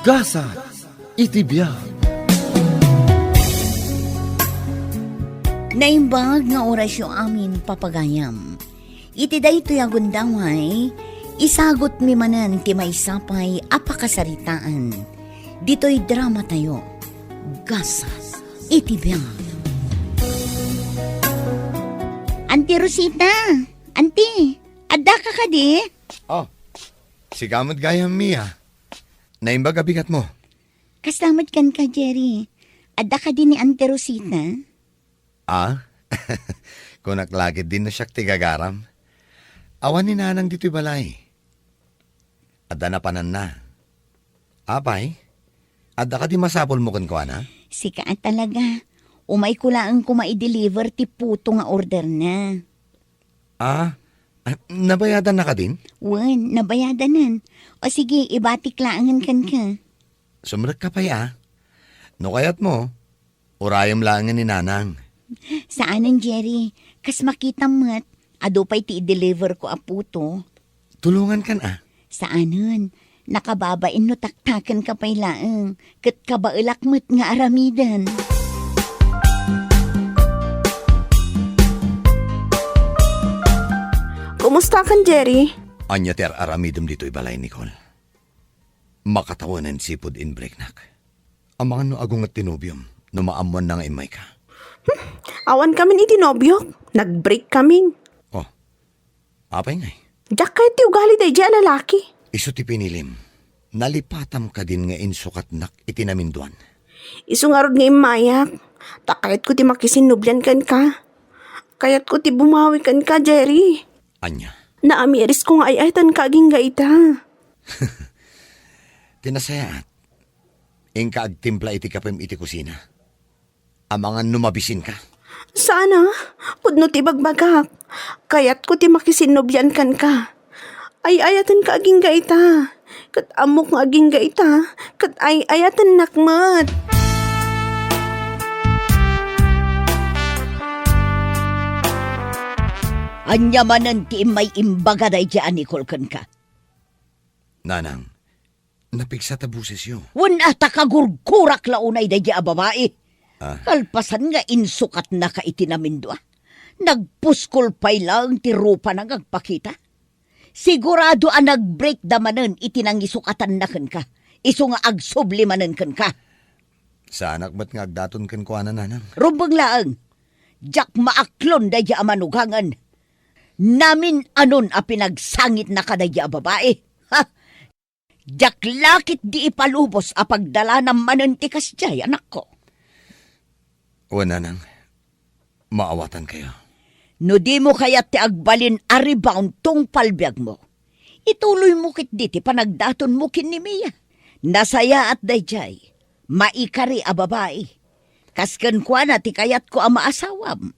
Gasa iti biag. Naimbag nga orasyo amin papagayam. Iti daytoy agundaway, isagot mi manan ti maysapay apakasaritaan. Dito'y drama tayo. Gasa iti biag. Auntie Rosita, Auntie, adda ka di? Oh, sigamot gayam Mia. Naimbag abigat mo. Kasamad kan ka, Jerry. Adda ka din ni Auntie Rosita? Ah? Kunaklagid din na siya tigagaram. Awan ni nanang dito'y balay. Adda na panan na. Apay, adda ka di masapol mo kan ko, ana? Sika talaga. Umay ko lang kung ma-deliver ti puto nga order na. Ah? Nabayadan na ka din? Wen, nabayadanan. O sige, ibatik laangan kan ka. Sumrek ka pa ya. No kayat mo, urayam lang ni nanang. Saanan, Jerry? Kas makita mo't, ado pa'y ti-deliver ko a puto. Tulungan kan ah. Saanan? Nakababain no taktakan ka pa'y laang. Kat kabailak mo't nga aramidan. Kumusta kan, Jerry? Anya ter aramidem dito'y balay, Nicole. Makatawanan sipod in breaknak. Ang mga no agong at tinubium, no maamuan na nga imay ka. Awan kami ni tinobyo. Nag-break kami. Oh, apay ngay. Diyak kahit ti ugali day dyan lalaki. Iso ti pinilim. Nalipatam ka din nga insukat nak itinaminduan. Isu nga rod nga imayak. Takayat ko ti makisinubyan kan ka. Kayat ko ti bumawi kan ka, Jerry. Anya, Naamiris ko nga ay-aytan kaging gaita. tinasayaat. Ingka agtimpla iti kapem iti kusina. Amangan numabisin ka. Sana, pudno ti bagbagak. Kayat ko ti makisinubyan kan ka. Ay-ayatan kaging gaita. Kat amok nga aging gaita. Kat ay-ayatan nakmat. Anya manan ti may imbaga day dyan ni Kulkan ka. Nanang, napiksa tabuses yo. Wan ata kagurgurak launay day dyan babae. Ah. Kalpasan nga insukat na ka itinamindoa. Nagpuskol pa'y lang ti rupa nang agpakita. Sigurado ang nag-break damanan itinang isukatan na kan ka. Iso nga agsublimanan kan ka. Sa anak ba't nga agdaton kan ko, nanang? Rumbang laang. Jak maaklon day dyan manugangan. Namin anon a pinagsangit na kadaya babae. Ha? Jak lakit di ipalubos a pagdala ng manantikas jay, anak ko. O nanang, maawatan kayo. No di mo kaya ti agbalin a rebound tong palbiag mo. Ituloy mo kit di ti panagdaton mo kin ni Mia. Nasaya at dayjay, maikari a babae. Kaskan kwa na ti kayat ko a maasawam.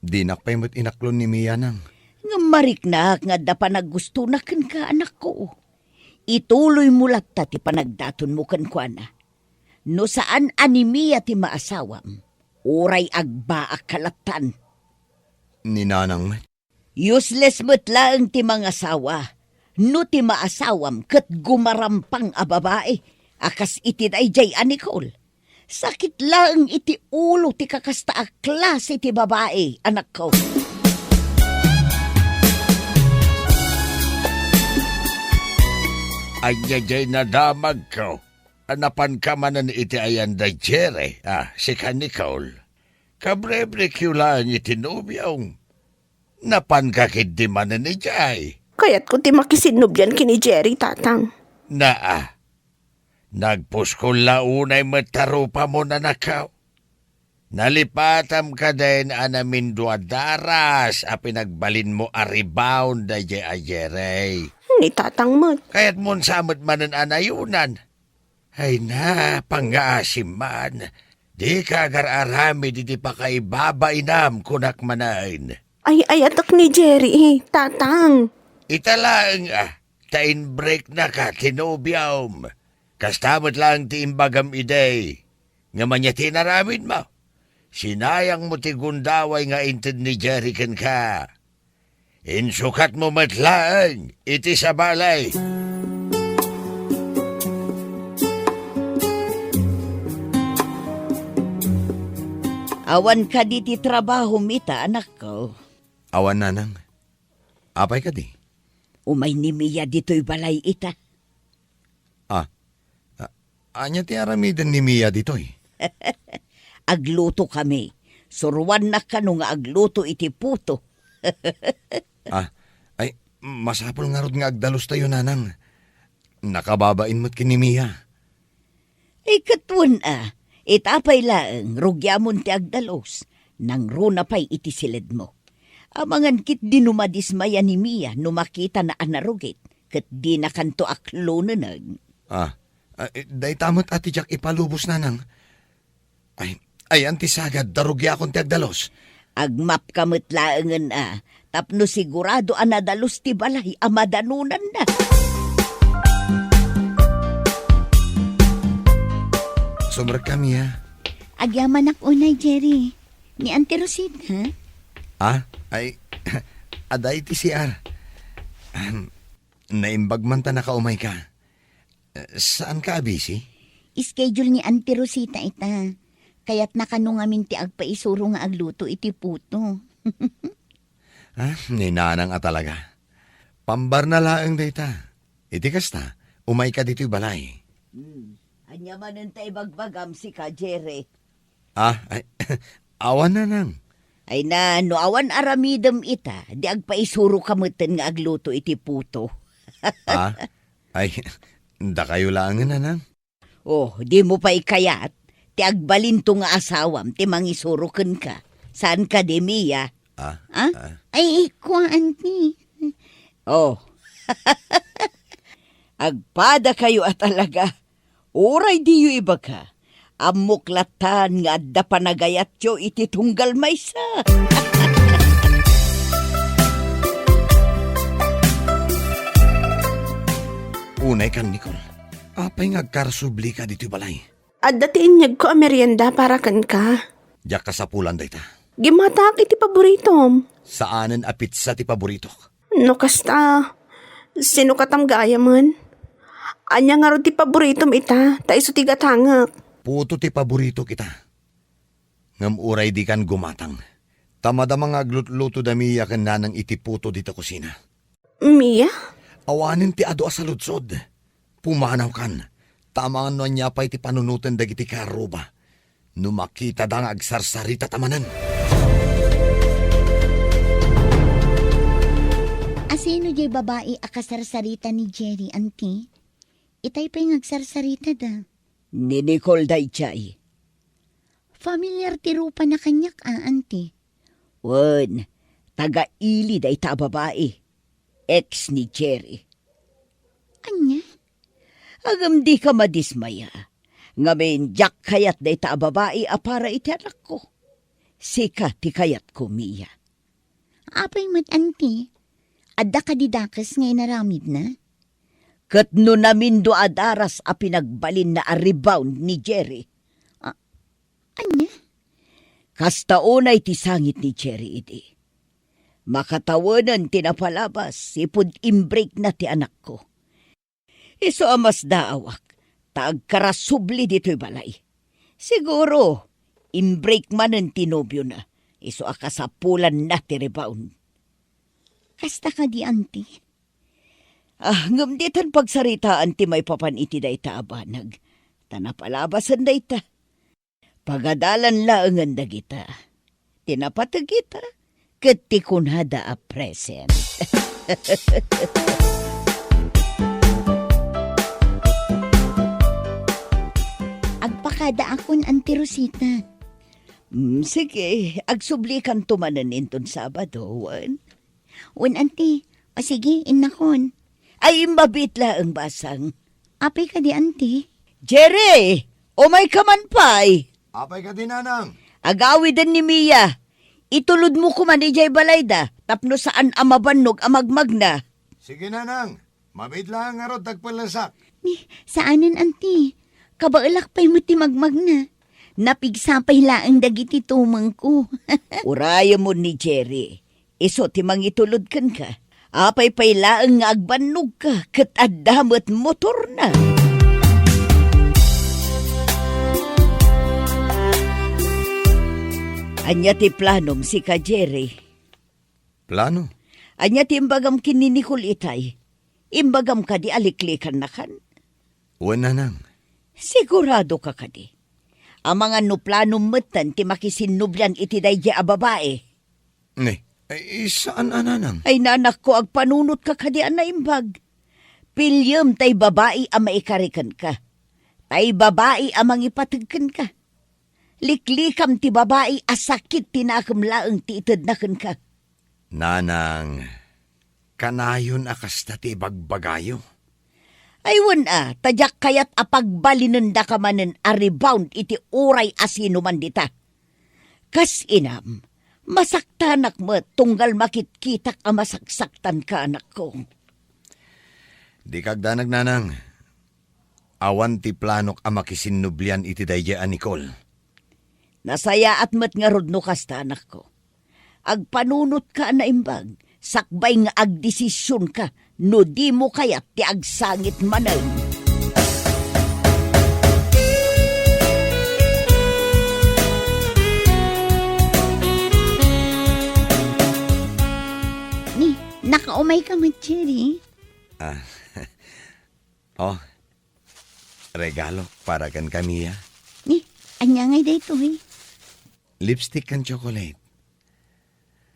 Di nakpaimot inaklon ni Mia nang. Nga mariknak nga da panaggusto na kan ka, anak ko. Ituloy mo latta ti panagdaton mo kan kwa na. No saan animiya ti maasawam, uray agbaak kalatan. Ni nanang met. Useless mo't lang ti mga asawa. No ti maasawam kat gumarampang a babae. Akas iti dayjay a Nicole. Sakit lang iti ulo ti kakasta a klase ti babae, anak ko. Anyajay na damag ko. Anapan ka manan iti ayan da Jere, si ka Nicole. Kabrebre kyo lang itinubiyong. Napan ka kidi manan ni Jay. Kayat ko ti makisinubyan kini Jerry, tatang. Nagpuskol launay matarupa mo na nakaw. Nalipatam ka din anamin duadaras a pinagbalin mo a rebound da Jay Ajere. Ni tatang mo. Kaya't mon samot manan anayunan. Ay na, pangaasim man. Di ka agar-arami di pa kay babainam kunak manain. Ay atak ni Jerry, tatang. Italang, tain break na ka, tinubiyam. Kastamot lang ti imbagam iday. Nga manya tinaramin mo. Sinayang mo ti gundaway nga inted ni Jerry kan ka. Insukat mo matlaan, iti sa balay. Awan ka diti trabaho mita, anak ko. Awan nanang. Apay ka di? Umay ni Mia dito'y balay ita. Anya ti aramidan ni Mia ditoy. Agluto kami. Surwan na kano nga agluto iti puto. Ay, masapol nga rod nga agdalos tayo nanang. Nakababain mo't kini Mia. Katwan itapay laeng rugyamon ti agdalos. Nang runa pa'y iti silid mo. Amangan kit di numadismaya ni Mia numakita na anarugit. Kat di na kanto aklo na nag. Day tamot ati Jack ipalubos nanang. Ay antisagad darugya akong ti agdalos. Agmap kamot laengen tapno sigurado anadalos ti balay amadanunan na. Sobrang kami Agyaman ako unay, Jerry. Ni Auntie Rosita, ha? Ay, aday ti siar. Naimbag man ta nakaumay ka. Saan ka abisi? Schedule ni Auntie Rosita ita. Kaya't nakano ngamin ti agpaisuro nga agluto iti puto. Ninanang talaga. Pambar na laeng dayta. Iti kasta, umay ka dito'y balay. Anya manan tay bagbagam si ka, Jerry. Ay, awan na nang. Ay na, no awan aramidem ita, di agpaisuro kamutin nga agluto iti puto. Ay, da kayo lang na nang. Oh, di mo pa ikayat, ti agbalinto nga asawam, ti mangisuruken ka. Saan ka, di Mia? Ay, ikaw, Auntie. Oh, agpada kayo talaga. Uray di yu iba ka. Amuklatan nga adda panagayat yo iti tunggal maysa. Unay kan, Nicole. Apay nga agkarsubli ka dito'y balay. At datiin niyag ko merienda para kan ka. Diyak ka sa pulan dayta. Gimatak iti paboritom. Saanen a pizza ti paborito? No kasta, sino katam gaya man? Anya nga ro ti paboritom ita, ta iso ti gatangak. Puto ti paborito kita. Ngam uray di kan gumatang. Tamada mga aglut-luto damiya kan nanang iti puto dita kusina. Mia? Awanin ti ado asaludsod. Pumanaw kan. Tamaan no niya pa iti panunutan dagiti karuba. Numakita da nga agsarsarita tamanan. Asino jay babae akasarsarita ni Jerry, Auntie? Itay pa yung agsarsarita da. Ni Nicole dayjay. Familiar ti rupa na kanyak, Auntie. Wan, taga-ili day ta babae. Ex ni Jerry. Anya? Agam di ka madismaya. Ngamin Jack kayat day ta babae para iti anak ko. Sika ti kayat ko, Mia. Apay mat, Auntie. Adda ka didakas ngay naramid na? Kat no namin do adaras a pinagbalin na a rebound ni Jerry. Anya? Kasta unay ti sangit ni Jerry iti. Makatawanan tinapalabas, ipod imbreak na ti anak ko. Iso amas daawak, taagkarasubli dito'y balay. Siguro, imbreak manen tinobyo na, iso akasapulan na ti rebound. Kasta ka di, Auntie. Ngamditan pagsaritaan ti may papan iti dayta abanag. Tanapalabasan dayta. Pagadalan laangan dagita. Tinapatag kita. Ket ti kunhada a present. Agpakada akon, Auntie Rosita. Sige, agsublikan tumanan inton Sabado, wan. Un, Auntie. O sige, inakon. Ay, mabitla ang basang. Apay ka di, Auntie. Jerry! Umay ka man pa'y. Apay ka din, nanang. Agawi din ni Mia. Itulod mo kuman ijay balayda, tapno saan amabannog amagmag na. Sige, nanang. Mabidla nga rod tagpalasak. Saanin, Auntie? Kabaalak pa'y mo ti magmag na. Napigsapay laang dagiti tumang ko. Uraya mo ni Jerry. Iso ti mangitulod kan ka. Apay pay laang nga agbannog ka, ket addamet motor na. Anya ti planom si ka Jerry. Plano? Anya ti imbagam kininikul itay. Imbagam ka di aliklikan na kan. Uwan nanang. Sigurado ka di. Ang mga no planom metan ti makisinublan iti dayja a babae. Ay, saan ananang? Ay nanak ko agpanunot ka di na imbag. Pilyem tay babae ang maikarikan ka. Tay babae ang mangipatagkan ka. Liklikam ti babae asakit tinakam laeng ti itad na ka. Nanang, kanayon akasta ti bagbagayo. Aywan tadyak kayat apagbalinanda ka manen a rebound iti uray asino man dita. Kas inam, masaktanak mo tunggal makitkitak a masaksaktan ka anak ko. Di kagdanag nanang. Awan ti planok a makisinublian iti dayja a Nicole. Nasaya at met nga rodno kasta anak ko. Agpanunot ka na imbag, sakbay nga agdesisyon ka, no di mo kayat ti agsangit manal. Ni, nakaumay ka mo, Jerry. Oh, regalo para kan Camilla. Ni, anya ngay dito eh. Lipstick kan chocolate.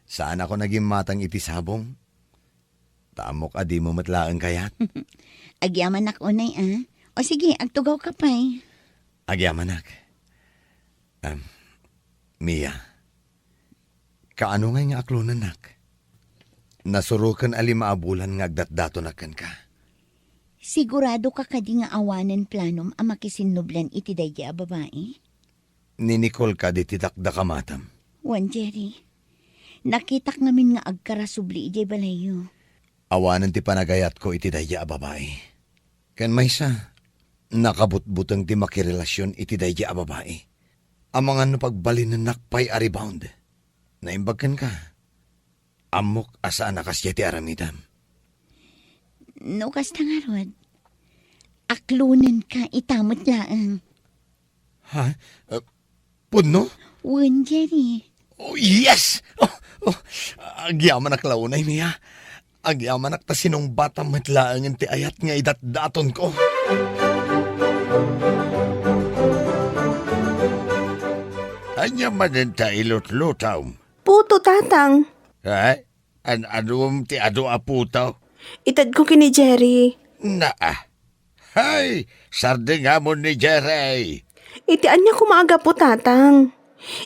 Saan ako naging matang iti sabong? Tamok adi mo matlaang kayat. Agyaman ak unay O sige, agtugaw ka pa eh. Agyamanak. Mia, kaano nga aklunan nak? Nasurukan ali maabulan nga agdatdatonakan ka. Sigurado ka kadi nga awanan planom ang makisinublan iti dayja a babae? Ni Nicole ka di titakda kamatam. Wan, Jerry. Nakitak ngamin nga agkarasubli iti balayo. Awanan ti panagayat ko iti dayja a babae. Ken maysa, nakabutbutang ti makirelasyon iti dayja a babae. Amangan no pagbalin na nakpay a rebound. Naimbagkan ka. Amok asa nakasya ti aramidam. No, kasta nga rod. Aklunan ka itamot laang. Ha? Pudno? Wan, Jerry. Oh, yes! Agyaman ak launay, Mia. Agyaman ak ta sinong batang matlaangan ti ayat nga idatdaton ko. Anya manen ta ilot-lutaw. Puto tatang. Ha? Anum ti ado aputaw? Itad ko kini Jerry. Hay, sarde nga mo ni Jerry. Iti anya ko maaga po tatang.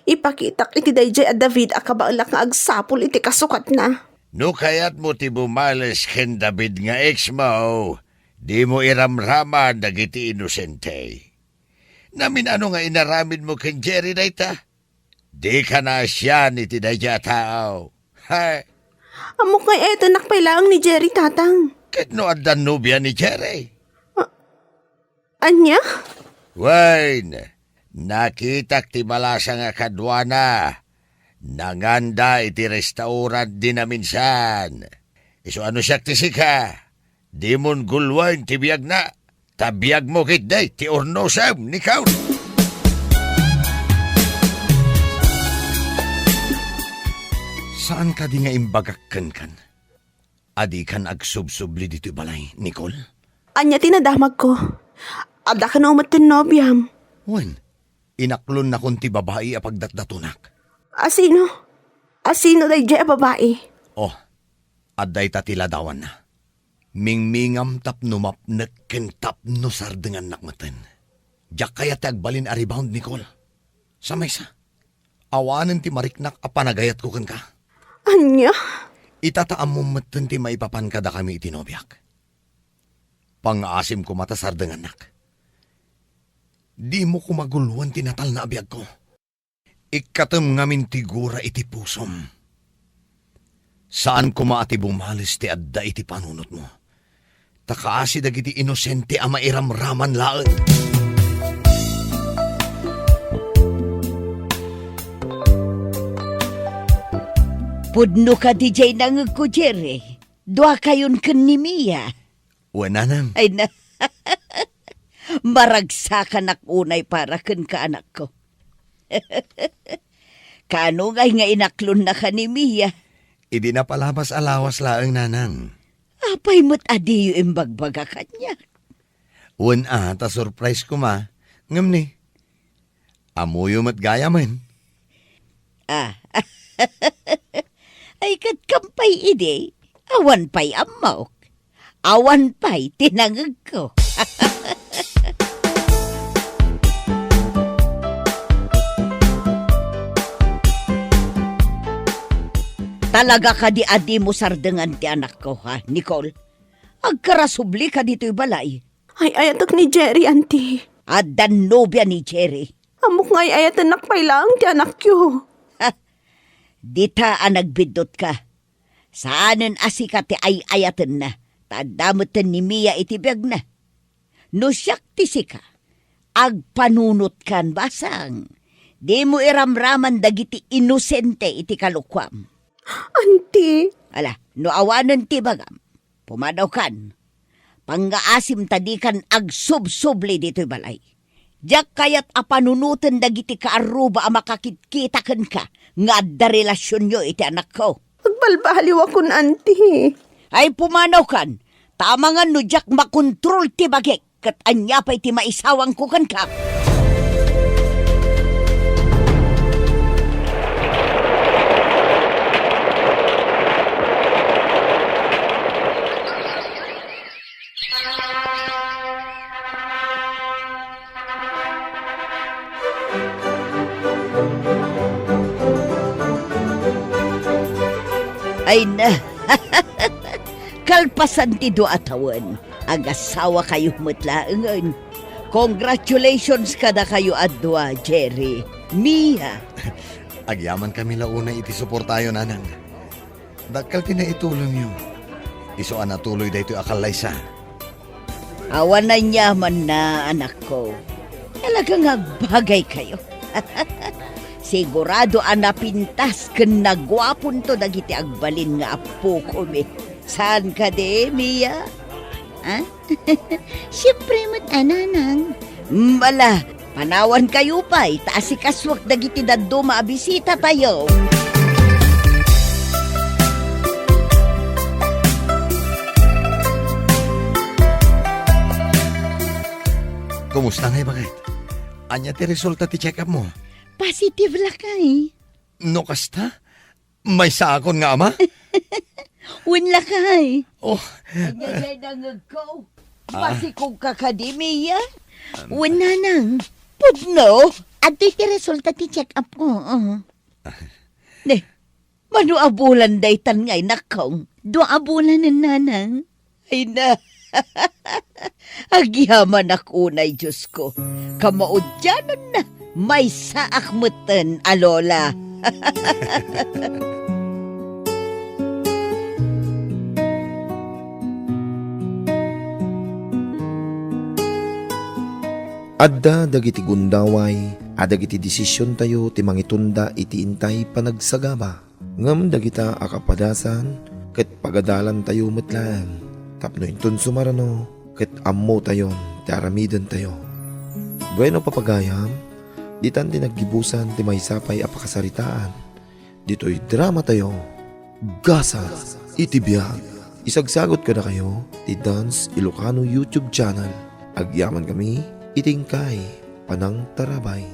Ipakitak iti dayjay a David a kabaulak nga agsapol iti kasukat na. No kayat mo ti bumales ken David nga ex mo, di mo iramraman dagiti inosente. Namin ano nga inaramid mo ken Jerry dayta? Di ka na siya ni ti dayja tao. Hay, Amok ngay eto nakpailaang ni Jerry tatang. ket no addan nubya ni Jerry. Anya? Wayne, nakitak ti malasa nga kadwana. Nanganda iti restaurant din na minsan. Iso ano siya ti sika? Di mon gulwain ti biyag na. Tabiyag mo kit day ti ornosam ni Kaun. Saan ka di nga imbagakkan kan? Adi kan agsubsubli dito balay, Nicole? Anya tinadamag ko. Ada ka na umatin nobyam. Wen, inaklon na kun ti babae a pagdatdatunak. Asino? Asino dayjay a babae? Oh, aday tatiladawan na. Mingmingam tapno mapnek ken tapno sardengan nakmaten. Diyak kaya ti agbalin a rebound, Nicole. Sa maysa, awanan ti mariknak a panagayat ko ken ka. Anya? Itataam mo meten ti maipapan kada kami itinobyak. Pang-asim ko mata sardengan nak. Di mo ko maguluan tinatal na abiyag ko. Ikatem ngamin tigura iti pusom. Saan ko maati bumalis ti adda iti panunot mo? Takaasi dagiti inosente a mairamraman laen. Pudno ka DJ nangag ko, Jerry. Dua kayon ken ni Mia. Wananang, Ay na, maragsakan ak unay para ken ka anak ko. Kano nga inaklon na ka ni Mia? Idi na palabas alawas laang nanang. Apay mo't adiyo imbagbaga kanya. Ta surprise ko ma. Ngam ni. Amuyo mat gaya man. Ay kat kampay ide, awan pa'y amok. Awan pa'y tinangag ko. Talaga ka di adi mo sardengan ti anak ko, ha, Nicole? Agkarasubli ka dito'y balay. Ay ayatak ni Jerry, auntie. At dan nobya ni Jerry. Amok nga ay ayatan nakpay lang ti anak yo. Dita ang nagbidot ka. Saanan asi ka ti ay ayatan na. Tadamutan ni Mia itibiyag na. No siyak ti sika. Agpanunot kan basang. Di mo iramraman dagiti inosente iti kalukwam. Auntie. Ala, no awanan ti bagam. Pumadaw kan. Pangaasim tadikan agsubsubli dito'y balay. Diyak kayat apanunutan dagiti kaaruba ang makakitkitakan ka nga da relasyon nyo iti anak ko. Magbalbaliw akon, auntie. Ay pumanaw kan. Tama nga no diyak makontrol ti bagek kat anya pa iti maisawang kukan ka. Ay na, kalpasan ti do atawan. Ang asawa kayo mutlaangan. Congratulations kada kayo adwa, Jerry. Mia. Agyaman kami launa iti suportayo nanang. Dakal tinaitulong nyo. Isuan na tuloy dahito akalay sa. Awan na yaman na anak ko. Talagang agbagay kayo. Sigurado anapintas ken nagwapon to dagiti agbalin nga apo ko me. Saan ka de, Mia? Ha? Siyempre mo't ananang. Mala, panawan kayo pa. Taasi kaswak dagiti daddo maabisita tayo. Kumusta ngay bakit? Anya ti resulta ti check-up mo? Positive la kay. No kasta? May saakon nga ama? Wala kay. Oh, Ay, nangag ko. Pasikong kakademiya. Wala nang. Pudno? At ti resulta ti check up ko. Ne, manuabulan day tan ngay nakong. Duabulan ng nanang. Ay na. Agyaman ako na, Diyos ko. Kamaudyanan na. May saakmutan, alola. Adda dagiti gundaway, adagiti desisyon tayo ti mangitunda iti intay panagsagaba. Ngam dagita akapadasan, ket pagadalan tayo metlaan. Tapno inton sumarano, ket ammo tayon, ti aramiden tayo. Bueno papagayam, ditan ti naggibusan ti maysapay apakasaritaan. Dito'y drama tayo, gasa, itibiyag. Isagsagot ka na kayo, ti Dance Ilocano YouTube channel. Agyaman kami, itingkay, panang tarabay.